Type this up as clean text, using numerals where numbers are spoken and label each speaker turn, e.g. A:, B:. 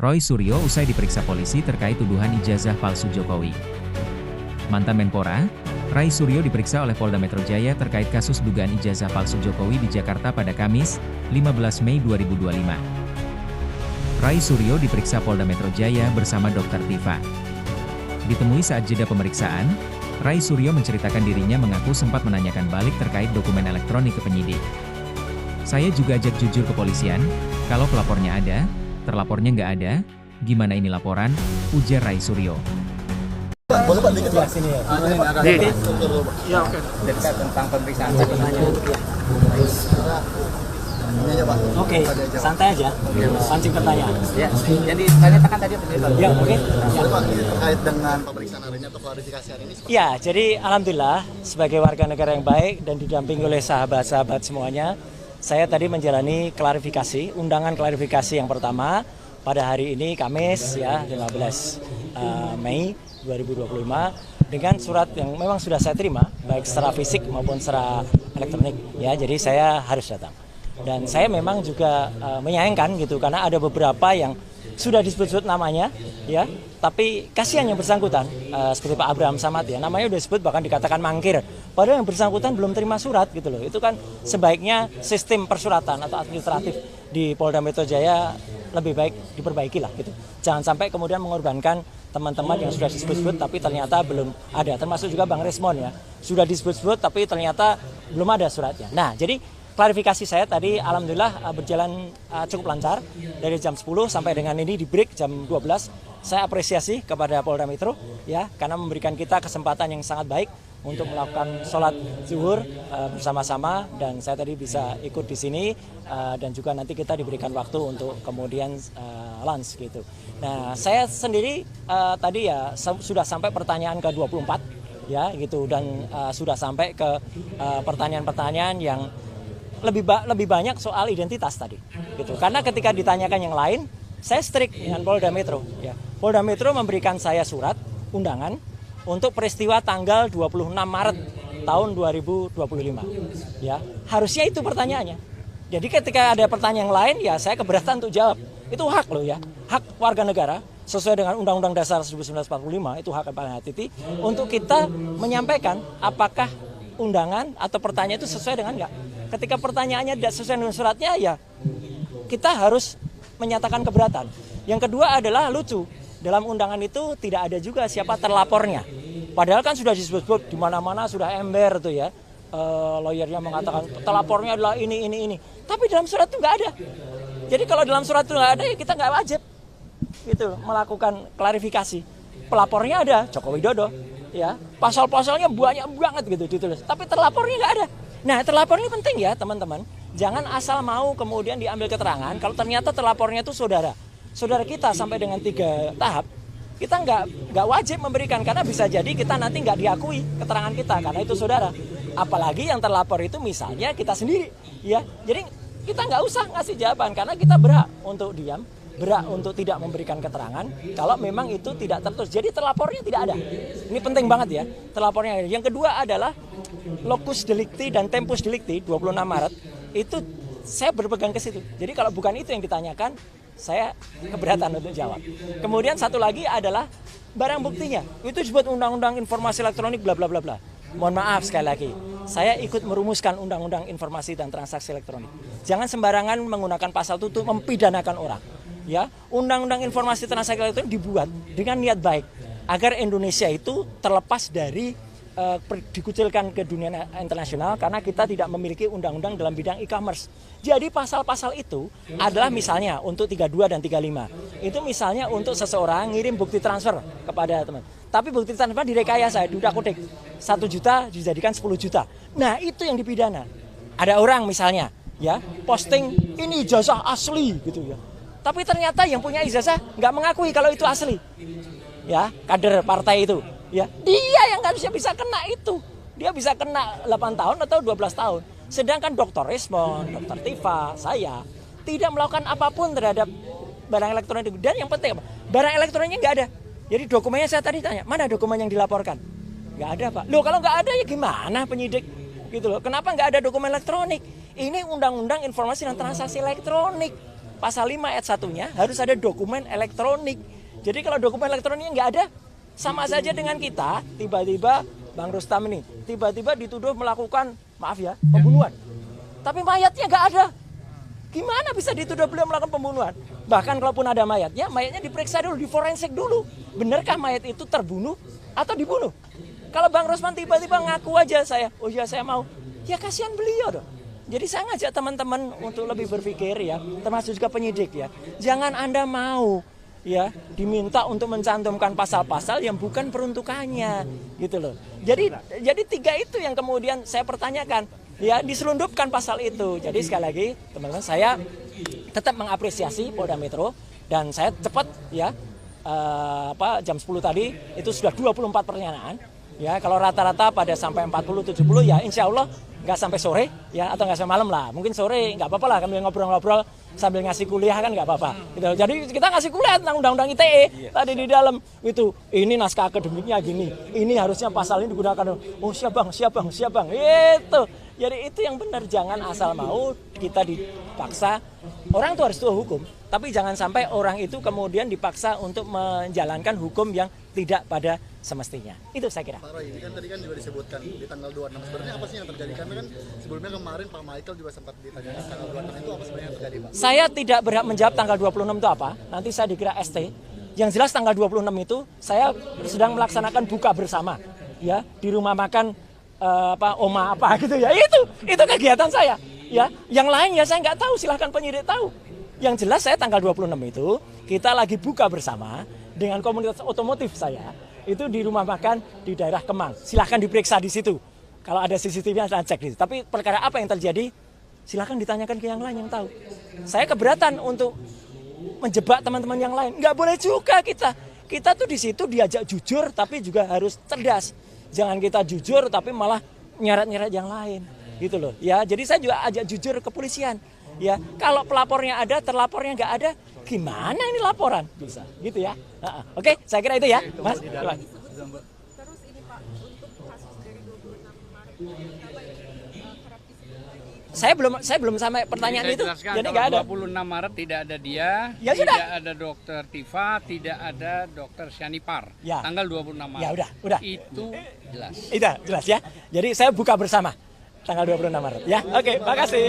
A: Roy Suryo usai diperiksa polisi terkait tuduhan ijazah palsu Jokowi. Mantan Menpora, Roy Suryo diperiksa oleh Polda Metro Jaya terkait kasus dugaan ijazah palsu Jokowi di Jakarta pada Kamis, 15 Mei 2025. Roy Suryo diperiksa Polda Metro Jaya bersama Dr. Tifa. Ditemui saat jeda pemeriksaan, Roy Suryo menceritakan dirinya mengaku sempat menanyakan balik terkait dokumen elektronik ke penyidik. Saya juga ajak jujur ke polisian, kalau pelapornya ada, terlapornya nggak ada, gimana ini laporan, ujar Roy Suryo.
B: Boleh Pak dikit Pak sini ya.
C: Ya oke.
D: Dekat tentang pemeriksaan
B: Ini aja Pak.
C: Oke, santai aja. Pancing pertanyaan.
D: Ya, jadi saya tanyakan tadi apa
C: Ya, oke.
B: Boleh Pak terkait dengan pemeriksaan hari ini atau klarifikasi hari ini?
C: Ya, jadi alhamdulillah sebagai warga negara yang baik dan didampingi oleh sahabat-sahabat semuanya, saya tadi menjalani klarifikasi, undangan klarifikasi yang pertama pada hari ini Kamis ya 15 Mei 2025 dengan surat yang memang sudah saya terima baik secara fisik maupun secara elektronik ya, jadi saya harus datang. Dan saya memang juga menyayangkan gitu karena ada beberapa yang sudah disebut-sebut namanya ya, tapi kasihan yang bersangkutan seperti Pak Abraham Samad ya, namanya udah disebut bahkan dikatakan mangkir, padahal yang bersangkutan belum terima surat gitu loh. Itu kan sebaiknya sistem persuratan atau administratif di Polda Metro Jaya lebih baik diperbaiki lah gitu. Jangan sampai kemudian mengorbankan teman-teman yang sudah disebut-sebut tapi ternyata belum ada, termasuk juga Bang Resmon ya, sudah disebut-sebut tapi ternyata belum ada suratnya. Nah, jadi klarifikasi saya tadi alhamdulillah berjalan cukup lancar dari jam 10 sampai dengan ini di break jam 12. Saya apresiasi kepada Polda Metro ya karena memberikan kita kesempatan yang sangat baik untuk melakukan sholat zuhur bersama-sama, dan saya tadi bisa ikut di sini dan juga nanti kita diberikan waktu untuk kemudian lunch gitu. Nah, saya sendiri tadi ya sudah sampai pertanyaan ke-24 ya gitu, dan sudah sampai ke pertanyaan-pertanyaan yang lebih banyak soal identitas tadi gitu. Karena ketika ditanyakan yang lain, saya strict dengan Polda Metro ya. Polda Metro memberikan saya surat undangan untuk peristiwa tanggal 26 Maret tahun 2025 ya. Harusnya itu pertanyaannya. Jadi ketika ada pertanyaan yang lain ya saya keberatan untuk jawab. Itu hak loh ya. Hak warga negara sesuai dengan Undang-Undang Dasar 1945, itu hak yang paling hati untuk kita menyampaikan apakah undangan atau pertanyaan itu sesuai dengan enggak. Ketika pertanyaannya tidak sesuai dengan suratnya ya kita harus menyatakan keberatan. Yang kedua adalah lucu, dalam undangan itu tidak ada juga siapa terlapornya. Padahal kan sudah disebut-sebut di mana-mana sudah ember tuh ya. Lawyernya mengatakan terlapornya adalah ini. Tapi dalam surat itu nggak ada. Jadi kalau dalam surat itu nggak ada ya kita nggak wajib gitu melakukan klarifikasi. Pelapornya ada Joko Widodo ya. Pasal-pasalnya banyak banget gitu ditulis. Tapi terlapornya nggak ada. Nah, terlapor ini penting ya teman-teman. Jangan asal mau kemudian diambil keterangan kalau ternyata terlapornya itu saudara kita sampai dengan 3 tahap. Kita nggak wajib memberikan karena bisa jadi kita nanti nggak diakui keterangan kita karena itu saudara. Apalagi yang terlapor itu misalnya kita sendiri ya. Jadi kita nggak usah ngasih jawaban karena kita berhak untuk diam, berhak untuk tidak memberikan keterangan kalau memang itu tidak tertulis. Jadi terlapornya tidak ada. Ini penting banget ya, terlapornya. Yang kedua adalah locus delicti dan tempus delicti 26 Maret itu saya berpegang ke situ. Jadi kalau bukan itu yang ditanyakan, saya keberatan untuk jawab. Kemudian satu lagi adalah barang buktinya. Itu disebut Undang-Undang Informasi Elektronik bla bla bla bla. Mohon maaf sekali lagi, saya ikut merumuskan Undang-Undang Informasi dan Transaksi Elektronik. Jangan sembarangan menggunakan pasal itu untuk mempidanakan orang. Ya, Undang-Undang Informasi Transaksi Elektronik dibuat dengan niat baik agar Indonesia itu terlepas dari dikucilkan ke dunia internasional karena kita tidak memiliki undang-undang dalam bidang e-commerce. Jadi pasal-pasal itu adalah misalnya untuk 32 dan 35. Itu misalnya untuk seseorang ngirim bukti transfer kepada teman. Tapi bukti transfer direkayasa, diutak-utik. 1 juta dijadikan 10 juta. Nah, itu yang dipidana. Ada orang misalnya ya posting ini ijazah asli gitu ya. Tapi ternyata yang punya ijazah nggak mengakui kalau itu asli. Ya, kader partai itu. Ya, dia yang harusnya bisa kena itu. Dia bisa kena 8 tahun atau 12 tahun. Sedangkan Dr. Resmon, Dr. Tifa, saya tidak melakukan apapun terhadap barang elektronik. Dan yang penting apa? Barang elektroniknya nggak ada. Jadi dokumennya saya tadi tanya, mana dokumen yang dilaporkan? Nggak ada, Pak. Loh, kalau nggak ada ya gimana penyidik? Gitu loh. Kenapa nggak ada dokumen elektronik? Ini Undang-Undang Informasi dan Transaksi Elektronik. pasal 5 ayat 1-nya harus ada dokumen elektronik. Jadi kalau dokumen elektroniknya nggak ada, sama saja dengan kita tiba-tiba Bang Rustam ini tiba-tiba dituduh melakukan, maaf ya, pembunuhan. Tapi mayatnya nggak ada. Gimana bisa dituduh beliau melakukan pembunuhan? Bahkan kalaupun ada mayatnya diperiksa dulu, diforensik dulu. Benarkah mayat itu terbunuh atau dibunuh? Kalau Bang Rosman tiba-tiba ngaku aja oh iya saya mau, ya kasihan beliau dong. Jadi saya ngajak teman-teman untuk lebih berpikir ya, termasuk juga penyidik ya. Jangan Anda mau ya diminta untuk mencantumkan pasal-pasal yang bukan peruntukannya gitu loh. Jadi 3 itu yang kemudian saya pertanyakan. Ya, diselundupkan pasal itu. Jadi sekali lagi teman-teman, saya tetap mengapresiasi Polda Metro dan saya cepat ya jam 10 tadi itu sudah 24 pertanyaan. Ya, kalau rata-rata pada sampai 40-70 ya insya Allah nggak sampai sore ya atau nggak sampai malam lah. Mungkin sore nggak apa-apa lah, kami ngobrol-ngobrol sambil ngasih kuliah kan nggak apa-apa. Gitu. Jadi kita ngasih kuliah tentang undang-undang ITE tadi di dalam itu. Ini naskah akademiknya gini. Ini harusnya pasal ini digunakan. Oh siap bang. Itu. Jadi itu yang benar, jangan asal mau kita dipaksa. Orang itu harus tahu hukum, tapi jangan sampai orang itu kemudian dipaksa untuk menjalankan hukum yang tidak pada semestinya. Itu saya kira.
B: Pak Roy, ini kan tadi kan juga disebutkan di tanggal 26. Sebenarnya apa sih yang terjadi? Karena kan sebelumnya kemarin Pak Michael juga sempat ditanyakan tanggal 26 itu apa sebenarnya yang terjadi, Pak?
C: Saya tidak berhak menjawab tanggal 26 itu apa. Nanti saya dikira ST. Yang jelas tanggal 26 itu saya sedang melaksanakan buka bersama ya di rumah makan oma apa gitu ya. Itu kegiatan saya. Ya, yang lain ya saya nggak tahu, silahkan penyidik tahu. Yang jelas saya tanggal 26 itu kita lagi buka bersama dengan komunitas otomotif saya. Itu di rumah makan di daerah Kemang. Silahkan diperiksa di situ. Kalau ada CCTV saya cek di situ. Tapi perkara apa yang terjadi? Silahkan ditanyakan ke yang lain yang tahu. Saya keberatan untuk menjebak teman-teman yang lain. Nggak boleh juga kita. Kita tuh di situ diajak jujur tapi juga harus cerdas. Jangan kita jujur tapi malah nyeret-nyeret yang lain. Gitu loh. Ya, jadi saya juga ajak jujur ke kepolisian. Ya, kalau pelapornya ada, terlapornya nggak ada, gimana ini laporan? Bisa, gitu ya. Oke, saya kira itu ya, Mas.
E: Terus ini Pak, untuk kasus dari 26 Maret, kerap disebut lagi.
C: Saya belum sampai pertanyaan itu. Jadi nggak ada.
F: 26 Maret tidak ada dia,
C: Ya
F: tidak
C: sudah.
F: ada Dokter Tifa, tidak ada Dokter Syanipar.
C: Ya.
F: Tanggal 26 Maret.
C: Ya udah.
F: Itu jelas.
C: Itu jelas ya. Jadi saya buka bersama tanggal 26 Maret ya. Oke, makasih.